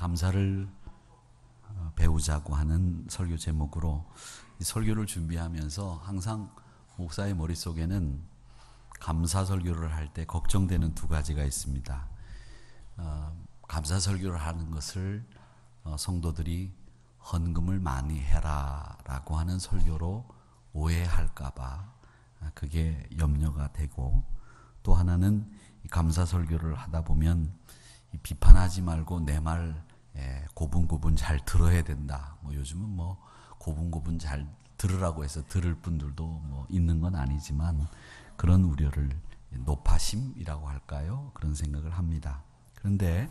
감사를 배우자고 하는 설교 제목으로 이 설교를 준비하면서 항상 목사의 머릿속에는 감사 설교를 할 때 걱정되는 두 가지가 있습니다. 감사 설교를 하는 것을 성도들이 헌금을 많이 해라 라고 하는 설교로 오해할까봐 그게 염려가 되고, 또 하나는 이 감사 설교를 하다 보면 이 비판하지 말고 내 말 고분고분 잘 들어야 된다. 요즘은 고분고분 잘 들으라고 해서 들을 분들도 있는 건 아니지만 그런 우려를 노파심이라고 할까요? 그런 생각을 합니다. 그런데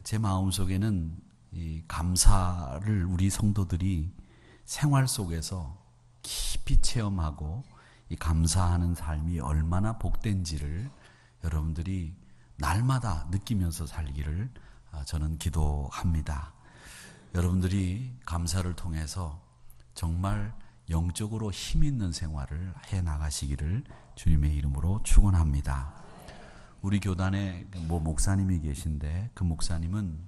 제 마음속에는 이 감사를 우리 성도들이 생활 속에서 깊이 체험하고 이 감사하는 삶이 얼마나 복된지를 여러분들이 날마다 느끼면서 살기를 저는 기도합니다. 여러분들이 감사를 통해서 정말 영적으로 힘 있는 생활을 해 나가시기를 주님의 이름으로 축원합니다. 우리 교단에 목사님이 계신데 그 목사님은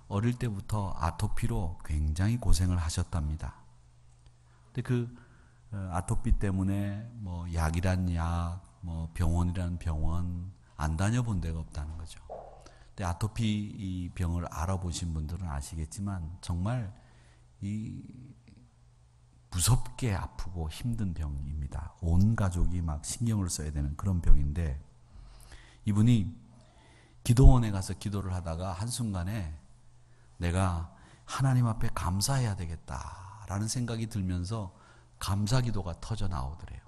어릴 때부터 아토피로 굉장히 고생을 하셨답니다. 근데 그 아토피 때문에 약이란 약, 병원이란 병원 안 다녀본 데가 없다는 거죠. 근데 아토피 이 병을 알아보신 분들은 아시겠지만 정말 이 무섭게 아프고 힘든 병입니다. 온 가족이 막 신경을 써야 되는 그런 병인데, 이분이 기도원에 가서 기도를 하다가 한순간에 내가 하나님 앞에 감사해야 되겠다라는 생각이 들면서 감사 기도가 터져 나오더래요.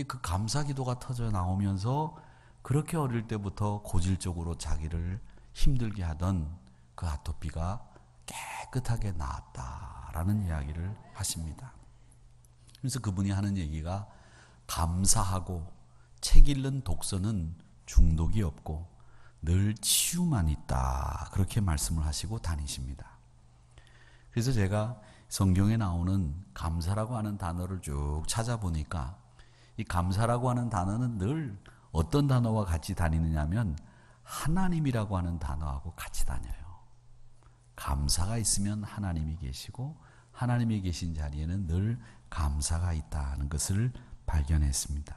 그 감사 기도가 터져 나오면서 그렇게 어릴 때부터 고질적으로 자기를 힘들게 하던 그 아토피가 깨끗하게 나았다라는 이야기를 하십니다. 그래서 그분이 하는 얘기가 감사하고 책 읽는 독서는 중독이 없고 늘 치유만 있다, 그렇게 말씀을 하시고 다니십니다. 그래서 제가 성경에 나오는 감사라고 하는 단어를 쭉 찾아보니까 이 감사라고 하는 단어는 늘 어떤 단어와 같이 다니느냐면 하나님이라고 하는 단어하고 같이 다녀요. 감사가 있으면 하나님이 계시고 하나님이 계신 자리에는 늘 감사가 있다는 것을 발견했습니다.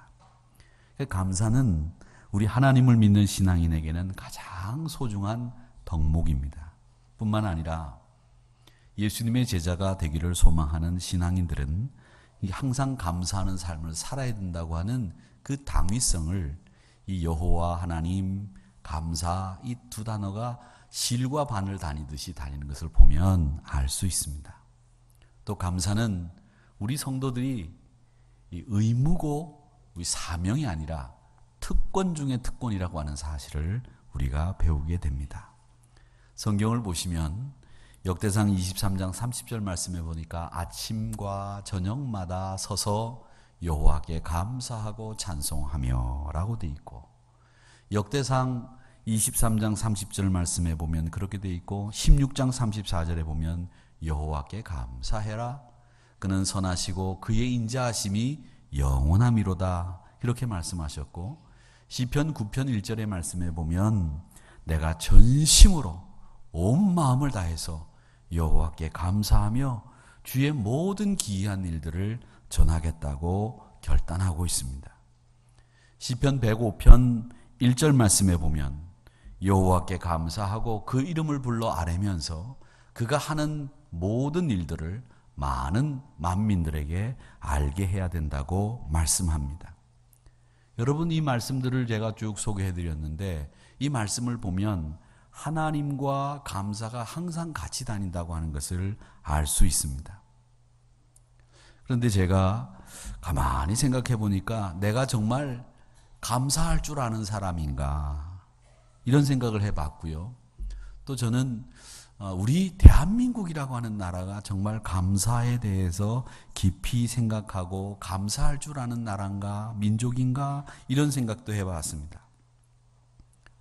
감사는 우리 하나님을 믿는 신앙인에게는 가장 소중한 덕목입니다. 뿐만 아니라 예수님의 제자가 되기를 소망하는 신앙인들은 항상 감사하는 삶을 살아야 된다고 하는 그 당위성을 이 여호와 하나님, 감사, 이 두 단어가 실과 반을 다니듯이 다니는 것을 보면 알 수 있습니다. 또 감사는 우리 성도들이 의무고 우리 사명이 아니라 특권 중에 특권이라고 하는 사실을 우리가 배우게 됩니다. 성경을 보시면 역대상 23장 30절 말씀에 보니까 아침과 저녁마다 서서 여호와께 감사하고 찬송하며 라고 돼 있고, 역대상 23장 30절 말씀에 보면 그렇게 돼 있고, 16장 34절에 보면 여호와께 감사해라, 그는 선하시고 그의 인자하심이 영원함이로다, 이렇게 말씀하셨고, 시편 9편 1절의 말씀에 보면 내가 전심으로 온 마음을 다해서 여호와께 감사하며 주의 모든 기이한 일들을 전하겠다고 결단하고 있습니다. 시편 105편 1절 말씀에 보면 여호와께 감사하고 그 이름을 불러 아뢰면서 그가 하는 모든 일들을 많은 만민들에게 알게 해야 된다고 말씀합니다. 여러분, 이 말씀들을 제가 쭉 소개해드렸는데 이 말씀을 보면 하나님과 감사가 항상 같이 다닌다고 하는 것을 알 수 있습니다. 그런데 제가 가만히 생각해 보니까 내가 정말 감사할 줄 아는 사람인가, 이런 생각을 해봤고요. 또 저는 우리 대한민국이라고 하는 나라가 정말 감사에 대해서 깊이 생각하고 감사할 줄 아는 나라인가, 민족인가, 이런 생각도 해봤습니다.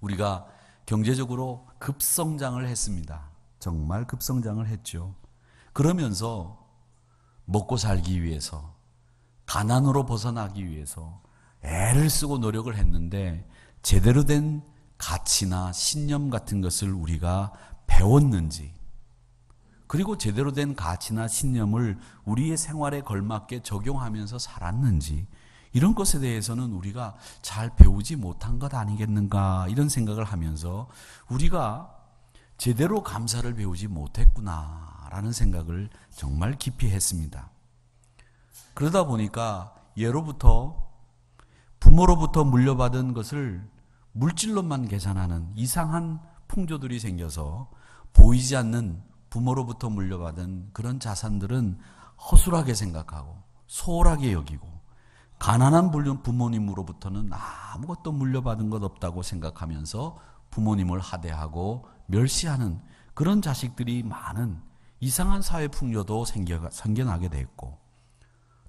우리가 경제적으로 급성장을 했습니다. 정말 급성장을 했죠. 그러면서 먹고 살기 위해서, 가난으로 벗어나기 위해서 애를 쓰고 노력을 했는데 제대로 된 가치나 신념 같은 것을 우리가 배웠는지, 그리고 제대로 된 가치나 신념을 우리의 생활에 걸맞게 적용하면서 살았는지, 이런 것에 대해서는 우리가 잘 배우지 못한 것 아니겠는가, 이런 생각을 하면서 우리가 제대로 감사를 배우지 못했구나라는 생각을 정말 깊이 했습니다. 그러다 보니까 예로부터 부모로부터 물려받은 것을 물질로만 계산하는 이상한 풍조들이 생겨서 보이지 않는 부모로부터 물려받은 그런 자산들은 허술하게 생각하고 소홀하게 여기고, 가난한 부모님으로부터는 아무것도 물려받은 것 없다고 생각하면서 부모님을 하대하고 멸시하는 그런 자식들이 많은 이상한 사회 풍조도 생겨나게 됐고,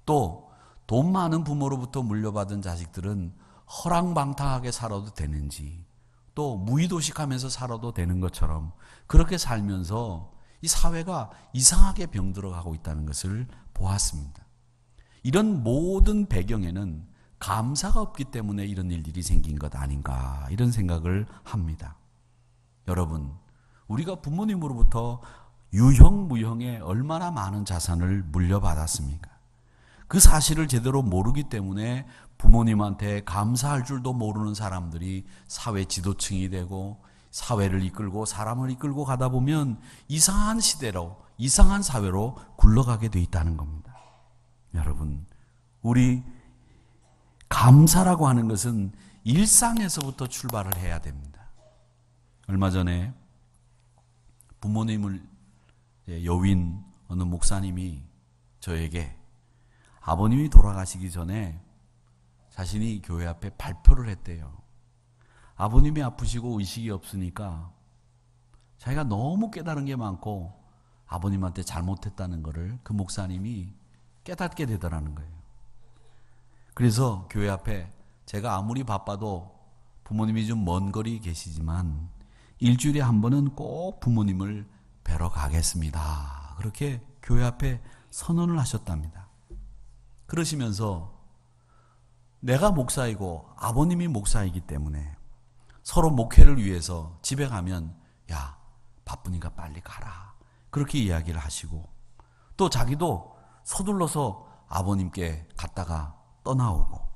또 돈 많은 부모로부터 물려받은 자식들은 허랑방탕하게 살아도 되는지, 또 무의도식하면서 살아도 되는 것처럼 그렇게 살면서 이 사회가 이상하게 병들어가고 있다는 것을 보았습니다. 이런 모든 배경에는 감사가 없기 때문에 이런 일들이 생긴 것 아닌가, 이런 생각을 합니다. 여러분, 우리가 부모님으로부터 유형무형의 얼마나 많은 자산을 물려받았습니까? 그 사실을 제대로 모르기 때문에 부모님한테 감사할 줄도 모르는 사람들이 사회 지도층이 되고 사회를 이끌고 사람을 이끌고 가다 보면 이상한 시대로, 이상한 사회로 굴러가게 돼 있다는 겁니다. 여러분, 우리 감사라고 하는 것은 일상에서부터 출발을 해야 됩니다. 얼마 전에 부모님을 여윈 어느 목사님이 저에게 아버님이 돌아가시기 전에 자신이 교회 앞에 발표를 했대요. 아버님이 아프시고 의식이 없으니까 자기가 너무 깨달은 게 많고 아버님한테 잘못했다는 것을 그 목사님이 깨닫게 되더라는 거예요. 그래서 교회 앞에 제가 아무리 바빠도 부모님이 좀 먼 거리 계시지만 일주일에 한 번은 꼭 부모님을 뵈러 가겠습니다. 그렇게 교회 앞에 선언을 하셨답니다. 그러시면서 내가 목사이고 아버님이 목사이기 때문에 서로 목회를 위해서 집에 가면 야, 바쁘니까 빨리 가라, 그렇게 이야기를 하시고, 또 자기도 서둘러서 아버님께 갔다가 떠나오고,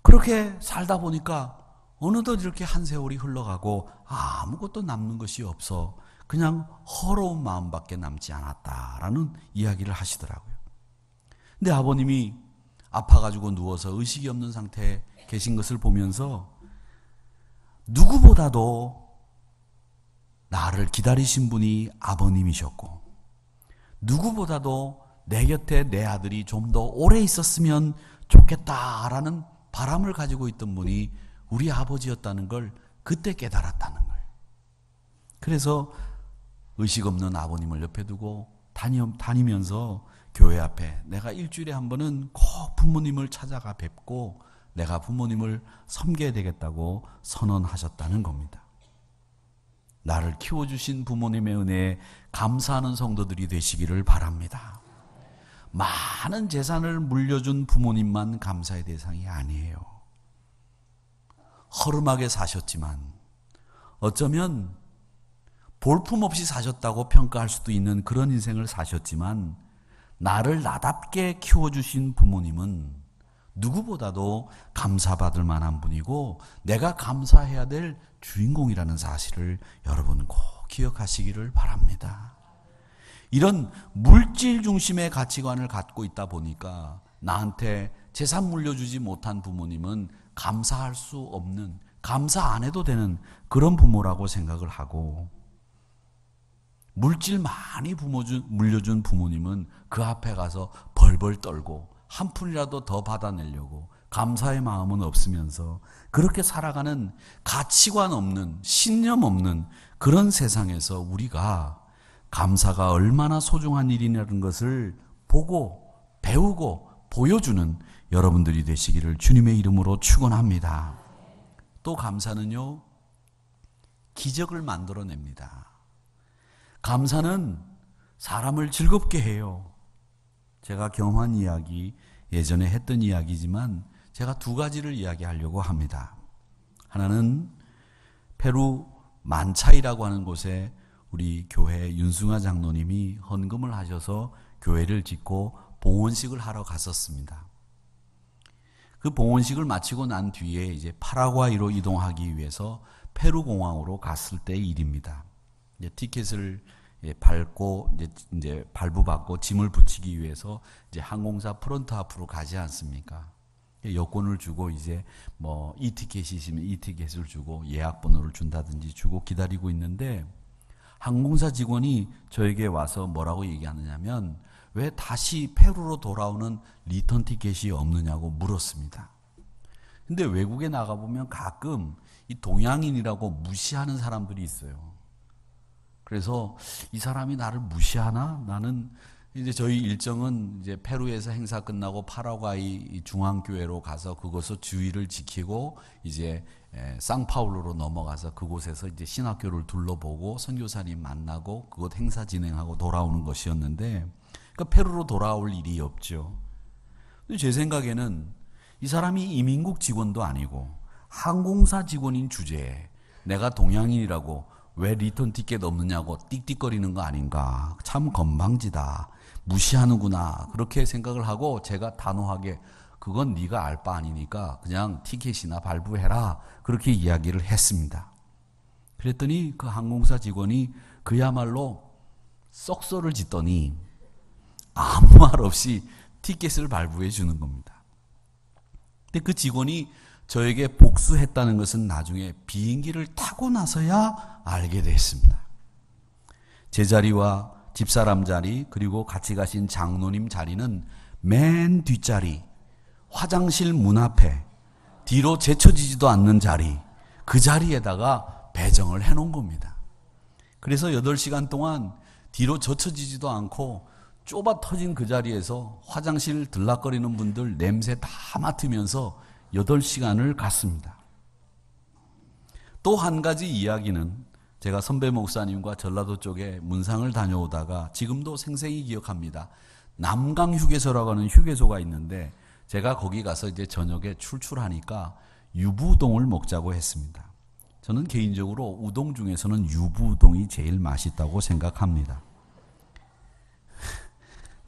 그렇게 살다 보니까 어느덧 이렇게 한 세월이 흘러가고 아무것도 남는 것이 없어 그냥 허로운 마음밖에 남지 않았다라는 이야기를 하시더라고요. 근데 아버님이 아파가지고 누워서 의식이 없는 상태에 계신 것을 보면서 누구보다도 나를 기다리신 분이 아버님이셨고, 누구보다도 내 곁에 내 아들이 좀 더 오래 있었으면 좋겠다라는 바람을 가지고 있던 분이 우리 아버지였다는 걸 그때 깨달았다는 거예요. 그래서 의식 없는 아버님을 옆에 두고 다니면서 교회 앞에 내가 일주일에 한 번은 꼭 부모님을 찾아가 뵙고 내가 부모님을 섬겨야 되겠다고 선언하셨다는 겁니다. 나를 키워주신 부모님의 은혜에 감사하는 성도들이 되시기를 바랍니다. 많은 재산을 물려준 부모님만 감사의 대상이 아니에요. 허름하게 사셨지만 어쩌면 볼품없이 사셨다고 평가할 수도 있는 그런 인생을 사셨지만 나를 나답게 키워주신 부모님은 누구보다도 감사받을 만한 분이고 내가 감사해야 될 주인공이라는 사실을 여러분 꼭 기억하시기를 바랍니다. 이런 물질 중심의 가치관을 갖고 있다 보니까 나한테 재산 물려주지 못한 부모님은 감사할 수 없는, 감사 안 해도 되는 그런 부모라고 생각을 하고, 물질 많이 물려준 부모님은 그 앞에 가서 벌벌 떨고 한 푼이라도 더 받아내려고 감사의 마음은 없으면서 그렇게 살아가는 가치관 없는, 신념 없는 그런 세상에서 우리가 감사가 얼마나 소중한 일이라는 것을 보고 배우고 보여주는 여러분들이 되시기를 주님의 이름으로 축원합니다. 또 감사는요, 기적을 만들어냅니다. 감사는 사람을 즐겁게 해요. 제가 경험한 이야기, 예전에 했던 이야기지만 제가 두 가지를 이야기하려고 합니다. 하나는 페루 만차이라고 하는 곳에 우리 교회 윤승화 장로님이 헌금을 하셔서 교회를 짓고 봉헌식을 하러 갔었습니다. 그 봉헌식을 마치고 난 뒤에 이제 파라과이로 이동하기 위해서 페루 공항으로 갔을 때의 일입니다. 이제 티켓을 밟고 이제 발부받고 짐을 붙이기 위해서 이제 항공사 프론트 앞으로 가지 않습니까? 여권을 주고 이제 뭐 이 티켓이시면 이 티켓을 주고 예약 번호를 준다든지 주고 기다리고 있는데 항공사 직원이 저에게 와서 뭐라고 얘기하느냐면 왜 다시 페루로 돌아오는 리턴 티켓이 없느냐고 물었습니다. 근데 외국에 나가보면 가끔 이 동양인이라고 무시하는 사람들이 있어요. 그래서 이 사람이 나를 무시하나? 나는 이제 저희 일정은 이제 페루에서 행사 끝나고 파라과이 중앙교회로 가서 그곳에서 주의를 지키고 이제 상파울루로 넘어가서 그곳에서 이제 신학교를 둘러보고 선교사님 만나고 그곳 행사 진행하고 돌아오는 것이었는데 그러니까 페루로 돌아올 일이 없죠. 근데 제 생각에는 이 사람이 이민국 직원도 아니고 항공사 직원인 주제에 내가 동양인이라고 왜 리턴 티켓 없느냐고 띡띡거리는 거 아닌가. 참 건방지다. 무시하는구나. 그렇게 생각을 하고 제가 단호하게 그건 네가 알 바 아니니까 그냥 티켓이나 발부해라. 그렇게 이야기를 했습니다. 그랬더니 그 항공사 직원이 그야말로 썩소를 짓더니 아무 말 없이 티켓을 발부해 주는 겁니다. 근데 그 직원이 저에게 복수했다는 것은 나중에 비행기를 타고 나서야 알게 됐습니다. 제 자리와 집사람 자리 그리고 같이 가신 장로님 자리는 맨 뒷자리, 화장실 문 앞에 뒤로 제쳐지지도 않는 자리, 그 자리에다가 배정을 해놓은 겁니다. 그래서 8시간 동안 뒤로 젖혀지지도 않고 좁아 터진 그 자리에서 화장실 들락거리는 분들 냄새 다 맡으면서 8시간을 갔습니다. 또 한 가지 이야기는 제가 선배 목사님과 전라도 쪽에 문상을 다녀오다가 지금도 생생히 기억합니다. 남강 휴게소라고 하는 휴게소가 있는데 제가 거기 가서 이제 저녁에 출출하니까 유부우동을 먹자고 했습니다. 저는 개인적으로 우동 중에서는 유부우동이 제일 맛있다고 생각합니다.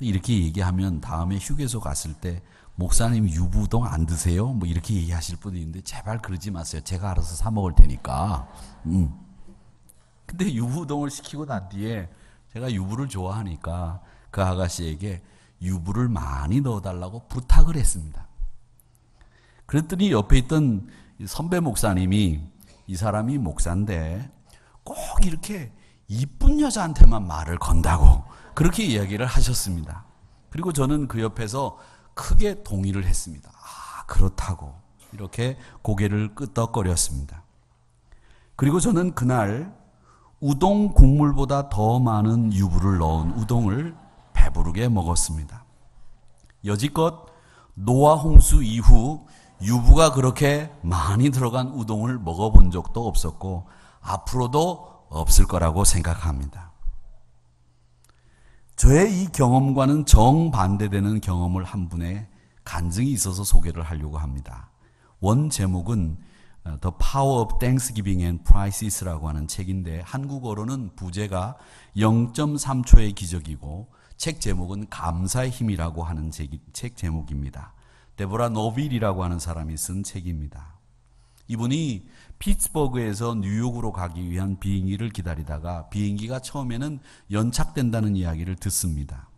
이렇게 얘기하면 다음에 휴게소 갔을 때 목사님 유부우동 안 드세요? 뭐 이렇게 얘기하실 분이 있는데 제발 그러지 마세요. 제가 알아서 사 먹을 테니까. 근데 유부우동을 시키고 난 뒤에 제가 유부를 좋아하니까 그 아가씨에게 유부를 많이 넣어달라고 부탁을 했습니다. 그랬더니 옆에 있던 선배 목사님이 이 사람이 목사인데 꼭 이렇게 이쁜 여자한테만 말을 건다고 그렇게 이야기를 하셨습니다. 그리고 저는 그 옆에서 크게 동의를 했습니다. 아, 그렇다고 이렇게 고개를 끄덕거렸습니다. 그리고 저는 그날 우동 국물보다 더 많은 유부를 넣은 우동을 배부르게 먹었습니다. 여지껏 노아 홍수 이후 유부가 그렇게 많이 들어간 우동을 먹어본 적도 없었고 앞으로도 없을 거라고 생각합니다. 저의 이 경험과는 정반대되는 경험을 한 분의 간증이 있어서 소개를 하려고 합니다. 원 제목은 The Power of Thanksgiving and Prices라고 하는 책인데 한국어로는 부제가 0.3초의 기적이고 책 제목은 감사의 힘이라고 하는 책 제목입니다. 데보라 노빌이라고 하는 사람이 쓴 책입니다. 이분이 피츠버그에서 뉴욕으로 가기 위한 비행기를 기다리다가 비행기가 처음에는 연착된다는 이야기를 듣습니다.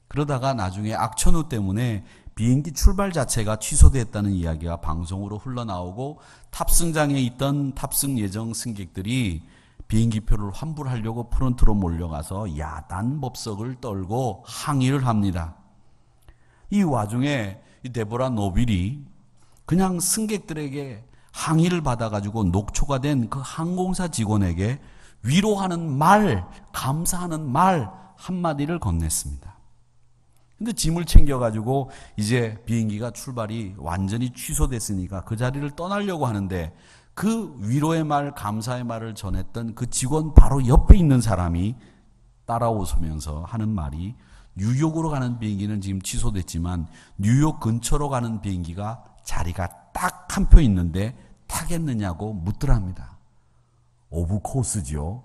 그러다가 나중에 악천후 때문에 비행기 출발 자체가 취소됐다는 이야기가 방송으로 흘러나오고 탑승장에 있던 탑승 예정 승객들이 비행기표를 환불하려고 프론트로 몰려가서 야단 법석을 떨고 항의를 합니다. 이 와중에 이 데보라 노빌이 그냥 승객들에게 항의를 받아가지고 녹초가 된 그 항공사 직원에게 위로하는 말, 감사하는 말 한마디를 건넸습니다. 근데 짐을 챙겨가지고 이제 비행기가 출발이 완전히 취소됐으니까 그 자리를 떠나려고 하는데 그 위로의 말, 감사의 말을 전했던 그 직원 바로 옆에 있는 사람이 따라오면서 하는 말이 뉴욕으로 가는 비행기는 지금 취소됐지만 뉴욕 근처로 가는 비행기가 자리가 딱 한 표 있는데 타겠느냐고 묻더랍니다. 오브 코스죠.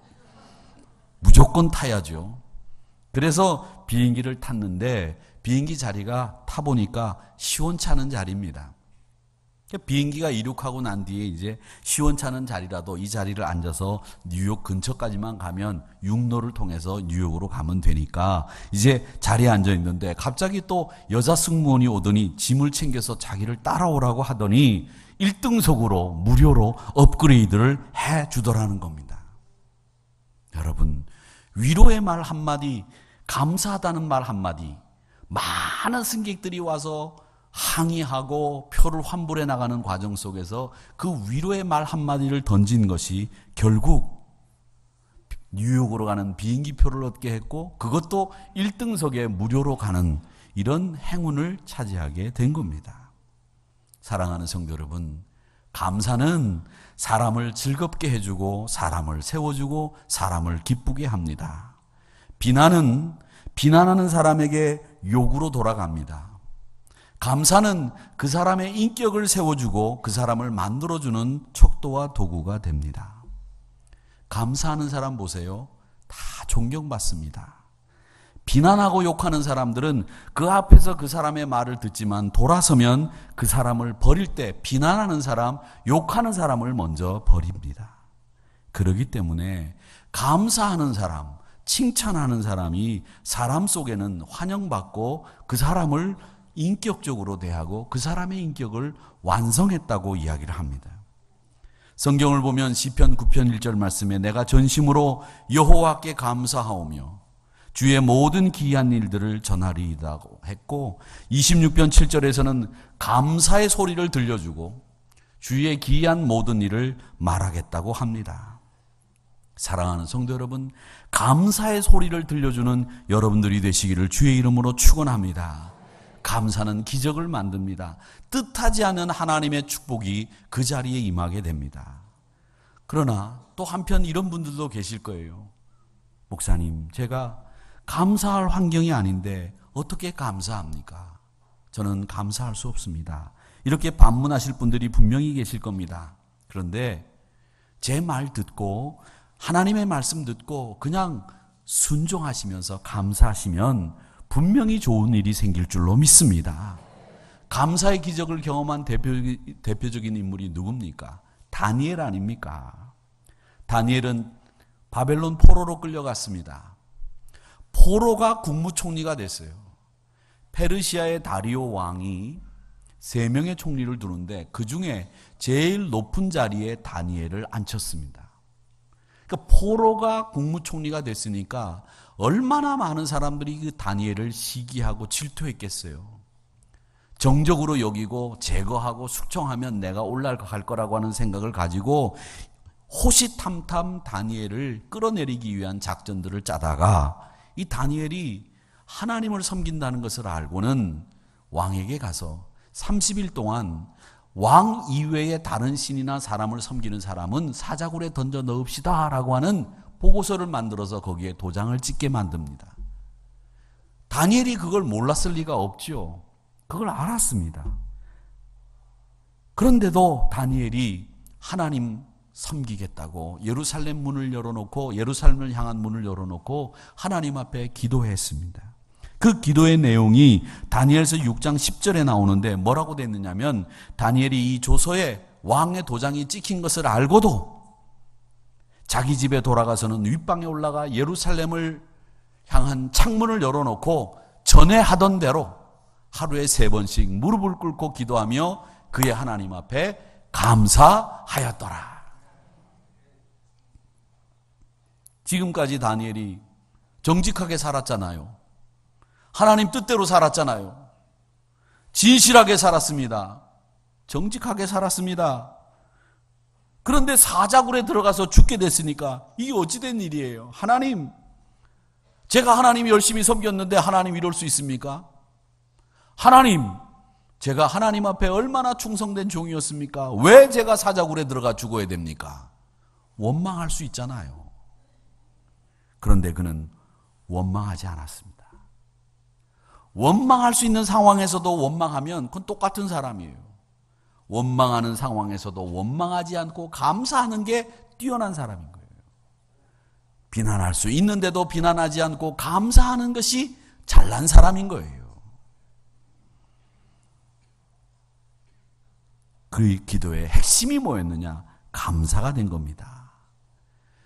무조건 타야죠. 그래서 비행기를 탔는데 비행기 자리가 타보니까 시원찮은 자리입니다. 비행기가 이륙하고 난 뒤에 이제 시원찮은 자리라도 이 자리를 앉아서 뉴욕 근처까지만 가면 육로를 통해서 뉴욕으로 가면 되니까 이제 자리에 앉아 있는데 갑자기 또 여자 승무원이 오더니 짐을 챙겨서 자기를 따라오라고 하더니 1등석으로 무료로 업그레이드를 해 주더라는 겁니다. 여러분, 위로의 말 한마디, 감사하다는 말 한마디, 많은 승객들이 와서 항의하고 표를 환불해 나가는 과정 속에서 그 위로의 말 한마디를 던진 것이 결국 뉴욕으로 가는 비행기 표를 얻게 했고 그것도 1등석에 무료로 가는 이런 행운을 차지하게 된 겁니다. 사랑하는 성도 여러분, 감사는 사람을 즐겁게 해주고 사람을 세워주고 사람을 기쁘게 합니다. 비난은 비난하는 사람에게 욕으로 돌아갑니다. 감사는 그 사람의 인격을 세워주고 그 사람을 만들어주는 척도와 도구가 됩니다. 감사하는 사람 보세요. 다 존경받습니다. 비난하고 욕하는 사람들은 그 앞에서 그 사람의 말을 듣지만 돌아서면 그 사람을 버릴 때 비난하는 사람, 욕하는 사람을 먼저 버립니다. 그렇기 때문에 감사하는 사람, 칭찬하는 사람이 사람 속에는 환영받고 그 사람을 인격적으로 대하고 그 사람의 인격을 완성했다고 이야기를 합니다. 성경을 보면 시편 9편 1절 말씀에 내가 전심으로 여호와께 감사하오며 주의 모든 기이한 일들을 전하리이다고 했고 26편 7절에서는 감사의 소리를 들려주고 주의 기이한 모든 일을 말하겠다고 합니다. 사랑하는 성도 여러분, 감사의 소리를 들려주는 여러분들이 되시기를 주의 이름으로 축원합니다. 감사는 기적을 만듭니다. 뜻하지 않은 하나님의 축복이 그 자리에 임하게 됩니다. 그러나 또 한편 이런 분들도 계실 거예요. 목사님, 제가 감사할 환경이 아닌데 어떻게 감사합니까? 저는 감사할 수 없습니다. 이렇게 반문하실 분들이 분명히 계실 겁니다. 그런데 제 말 듣고 하나님의 말씀 듣고 그냥 순종하시면서 감사하시면 분명히 좋은 일이 생길 줄로 믿습니다. 감사의 기적을 경험한 대표적인 인물이 누굽니까? 다니엘 아닙니까? 다니엘은 바벨론 포로로 끌려갔습니다. 포로가 국무총리가 됐어요. 페르시아의 다리오 왕이 3명의 총리를 두는데 그 중에 제일 높은 자리에 다니엘을 앉혔습니다. 그러니까 포로가 국무총리가 됐으니까 얼마나 많은 사람들이 그 다니엘을 시기하고 질투했겠어요. 정적으로 여기고 제거하고 숙청하면 내가 올라갈 거라고 하는 생각을 가지고 호시탐탐 다니엘을 끌어내리기 위한 작전들을 짜다가 이 다니엘이 하나님을 섬긴다는 것을 알고는 왕에게 가서 30일 동안 왕 이외의 다른 신이나 사람을 섬기는 사람은 사자굴에 던져 넣읍시다 라고 하는 보고서를 만들어서 거기에 도장을 찍게 만듭니다. 다니엘이 그걸 몰랐을 리가 없죠. 그걸 알았습니다. 그런데도 다니엘이 하나님 섬기겠다고 예루살렘 문을 열어놓고 예루살렘을 향한 문을 열어놓고 하나님 앞에 기도했습니다. 그 기도의 내용이 다니엘서 6장 10절에 나오는데 뭐라고 됐느냐면 다니엘이 이 조서에 왕의 도장이 찍힌 것을 알고도 자기 집에 돌아가서는 윗방에 올라가 예루살렘을 향한 창문을 열어놓고 전에 하던 대로 하루에 3번씩 무릎을 꿇고 기도하며 그의 하나님 앞에 감사하였더라. 지금까지 다니엘이 정직하게 살았잖아요. 하나님 뜻대로 살았잖아요. 진실하게 살았습니다. 정직하게 살았습니다. 그런데 사자굴에 들어가서 죽게 됐으니까 이게 어찌된 일이에요? 하나님, 제가 하나님 열심히 섬겼는데 하나님 이럴 수 있습니까? 하나님, 제가 하나님 앞에 얼마나 충성된 종이었습니까? 왜 제가 사자굴에 들어가 죽어야 됩니까? 원망할 수 있잖아요. 그런데 그는 원망하지 않았습니다. 원망할 수 있는 상황에서도 원망하면 그건 똑같은 사람이에요. 원망하는 상황에서도 원망하지 않고 감사하는 게 뛰어난 사람인 거예요. 비난할 수 있는데도 비난하지 않고 감사하는 것이 잘난 사람인 거예요. 그 기도의 핵심이 뭐였느냐? 감사가 된 겁니다.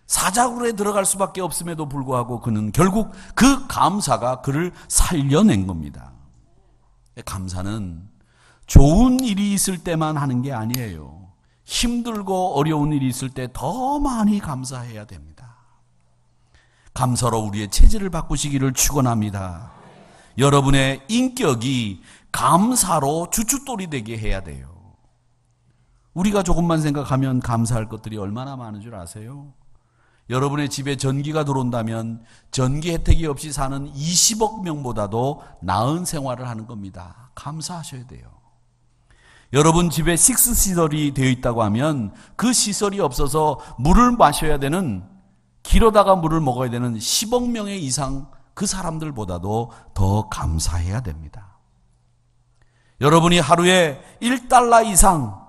사자굴에 들어갈 수밖에 없음에도 불구하고 그는 결국 그 감사가 그를 살려낸 겁니다. 감사는 좋은 일이 있을 때만 하는 게 아니에요. 힘들고 어려운 일이 있을 때 더 많이 감사해야 됩니다. 감사로 우리의 체질을 바꾸시기를 축원합니다. 여러분의 인격이 감사로 주춧돌이 되게 해야 돼요. 우리가 조금만 생각하면 감사할 것들이 얼마나 많은 줄 아세요? 여러분의 집에 전기가 들어온다면 전기 혜택이 없이 사는 20억 명보다도 나은 생활을 하는 겁니다. 감사하셔야 돼요. 여러분 집에 식수시설이 되어 있다고 하면 그 시설이 없어서 물을 마셔야 되는, 길어다가 물을 먹어야 되는 10억 명의 이상 그 사람들보다도 더 감사해야 됩니다. 여러분이 하루에 1달러 이상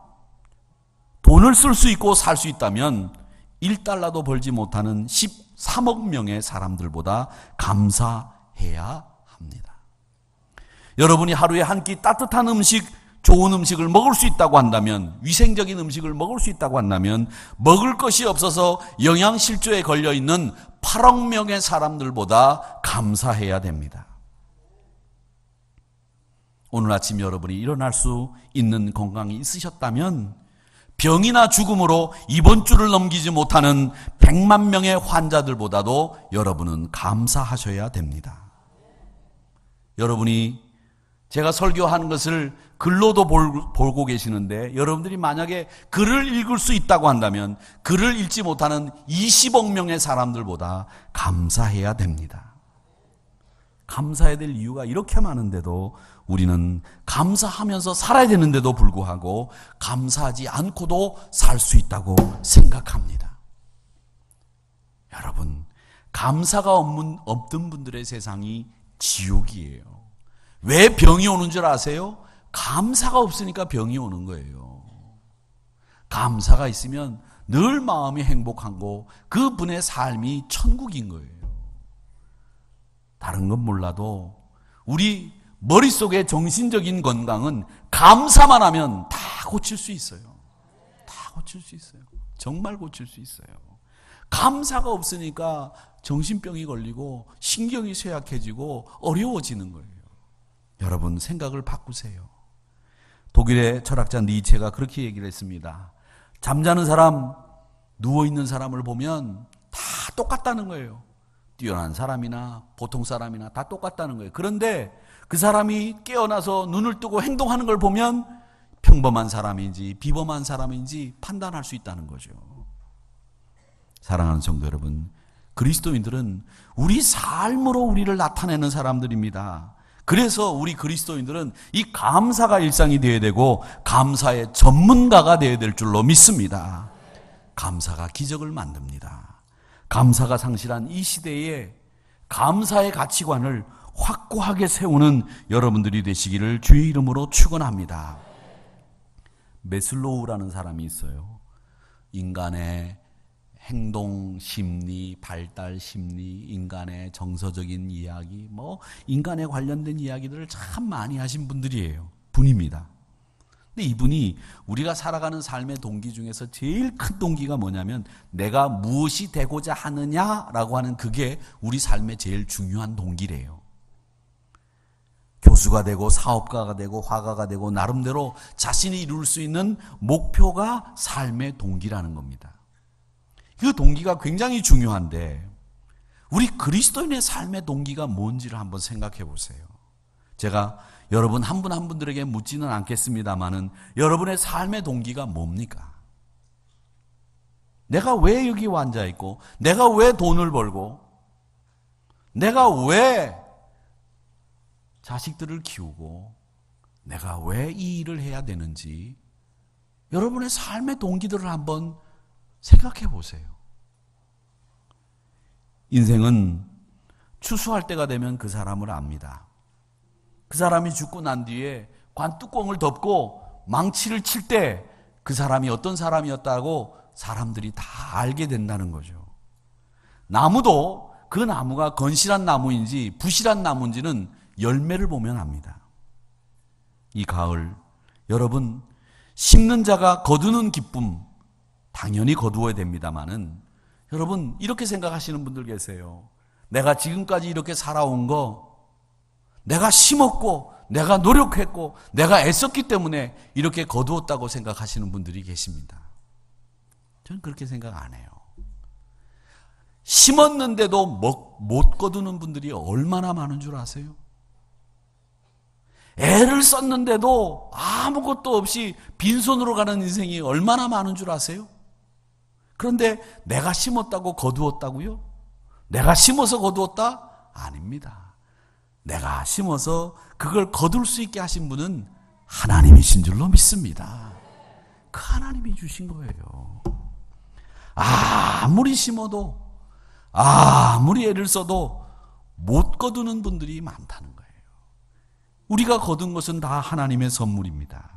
돈을 쓸 수 있고 살 수 있다면 1달러도 벌지 못하는 13억 명의 사람들보다 감사해야 합니다. 여러분이 하루에 한 끼 따뜻한 음식, 좋은 음식을 먹을 수 있다고 한다면, 위생적인 음식을 먹을 수 있다고 한다면 먹을 것이 없어서 영양실조에 걸려있는 8억 명의 사람들보다 감사해야 됩니다. 오늘 아침 여러분이 일어날 수 있는 건강이 있으셨다면 병이나 죽음으로 이번 주를 넘기지 못하는 100만 명의 환자들보다도 여러분은 감사하셔야 됩니다. 여러분이 제가 설교하는 것을 글로도 보고 계시는데 여러분들이 만약에 글을 읽을 수 있다고 한다면 글을 읽지 못하는 20억 명의 사람들보다 감사해야 됩니다. 감사해야 될 이유가 이렇게 많은데도 우리는 감사하면서 살아야 되는데도 불구하고 감사하지 않고도 살 수 있다고 생각합니다. 여러분, 감사가 없는 분들의 세상이 지옥이에요. 왜 병이 오는 줄 아세요? 감사가 없으니까 병이 오는 거예요. 감사가 있으면 늘 마음이 행복하고 그분의 삶이 천국인 거예요. 다른 건 몰라도 우리 머릿속의 정신적인 건강은 감사만 하면 다 고칠 수 있어요. 다 고칠 수 있어요. 정말 고칠 수 있어요. 감사가 없으니까 정신병이 걸리고 신경이 쇠약해지고 어려워지는 거예요. 여러분, 생각을 바꾸세요. 독일의 철학자 니체가 그렇게 얘기를 했습니다. 잠자는 사람, 누워있는 사람을 보면 다 똑같다는 거예요. 뛰어난 사람이나 보통 사람이나 다 똑같다는 거예요. 그런데 그 사람이 깨어나서 눈을 뜨고 행동하는 걸 보면 평범한 사람인지 비범한 사람인지 판단할 수 있다는 거죠. 사랑하는 성도 여러분, 그리스도인들은 우리 삶으로 우리를 나타내는 사람들입니다. 그래서 우리 그리스도인들은 이 감사가 일상이 되어야 되고 감사의 전문가가 되어야 될 줄로 믿습니다. 감사가 기적을 만듭니다. 감사가 상실한 이 시대에 감사의 가치관을 확고하게 세우는 여러분들이 되시기를 주의 이름으로 축원합니다. 메슬로우라는 사람이 있어요. 인간의 행동 심리, 발달 심리, 인간의 정서적인 이야기, 인간에 관련된 이야기들을 참 많이 하신 분입니다. 근데 이분이 우리가 살아가는 삶의 동기 중에서 제일 큰 동기가 뭐냐면 내가 무엇이 되고자 하느냐라고 하는 그게 우리 삶의 제일 중요한 동기래요. 교수가 되고 사업가가 되고 화가가 되고 나름대로 자신이 이룰 수 있는 목표가 삶의 동기라는 겁니다. 그 동기가 굉장히 중요한데 우리 그리스도인의 삶의 동기가 뭔지를 한번 생각해 보세요. 제가 여러분 한 분 한 분들에게 묻지는 않겠습니다만은 여러분의 삶의 동기가 뭡니까? 내가 왜 여기 앉아 있고, 내가 왜 돈을 벌고, 내가 왜 자식들을 키우고, 내가 왜 이 일을 해야 되는지 여러분의 삶의 동기들을 한번 생각해 보세요. 인생은 추수할 때가 되면 그 사람을 압니다. 그 사람이 죽고 난 뒤에 관뚜껑을 덮고 망치를 칠 때 그 사람이 어떤 사람이었다고 사람들이 다 알게 된다는 거죠. 나무도 그 나무가 건실한 나무인지 부실한 나무인지는 열매를 보면 압니다. 이 가을 여러분 심는 자가 거두는 기쁨 당연히 거두어야 됩니다마는 여러분 이렇게 생각하시는 분들 계세요. 내가 지금까지 이렇게 살아온 거 내가 심었고 내가 노력했고 내가 애썼기 때문에 이렇게 거두었다고 생각하시는 분들이 계십니다. 저는 그렇게 생각 안 해요. 심었는데도 못 거두는 분들이 얼마나 많은 줄 아세요? 애를 썼는데도 아무것도 없이 빈손으로 가는 인생이 얼마나 많은 줄 아세요? 그런데 내가 심었다고 거두었다고요? 내가 심어서 거두었다? 아닙니다. 내가 심어서 그걸 거둘 수 있게 하신 분은 하나님이신 줄로 믿습니다. 그 하나님이 주신 거예요. 아무리 심어도 아무리 애를 써도 못 거두는 분들이 많다는 거예요. 우리가 거둔 것은 다 하나님의 선물입니다.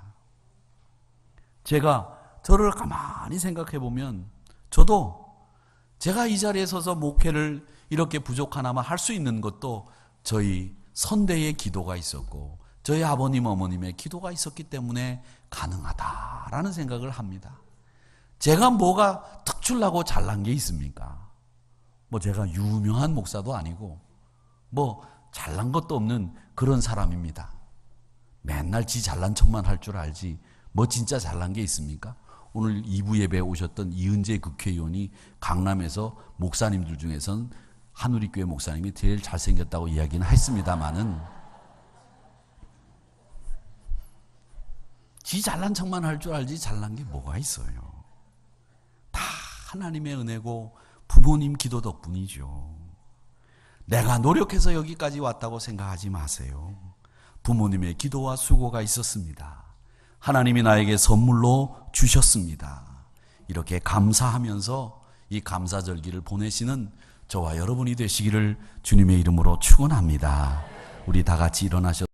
제가 저를 가만히 생각해 보면 저도 제가 이 자리에 서서 목회를 이렇게 부족하나마 할 수 있는 것도 저희 선대의 기도가 있었고 저희 아버님 어머님의 기도가 있었기 때문에 가능하다라는 생각을 합니다. 제가 뭐가 특출나고 잘난 게 있습니까? 뭐 제가 유명한 목사도 아니고 뭐 잘난 것도 없는 그런 사람입니다. 맨날 지 잘난 척만 할 줄 알지 뭐 진짜 잘난 게 있습니까? 오늘 2부 예배에 오셨던 이은재 국회의원이 강남에서 목사님들 중에선 한우리교회 목사님이 제일 잘생겼다고 이야기는 했습니다마는 지 잘난 척만 할 줄 알지 잘난 게 뭐가 있어요. 다 하나님의 은혜고 부모님 기도 덕분이죠. 내가 노력해서 여기까지 왔다고 생각하지 마세요. 부모님의 기도와 수고가 있었습니다. 하나님이 나에게 선물로 주셨습니다. 이렇게 감사하면서 이 감사절기를 보내시는 저와 여러분이 되시기를 주님의 이름으로 축원합니다. 우리 다 같이 일어나셔서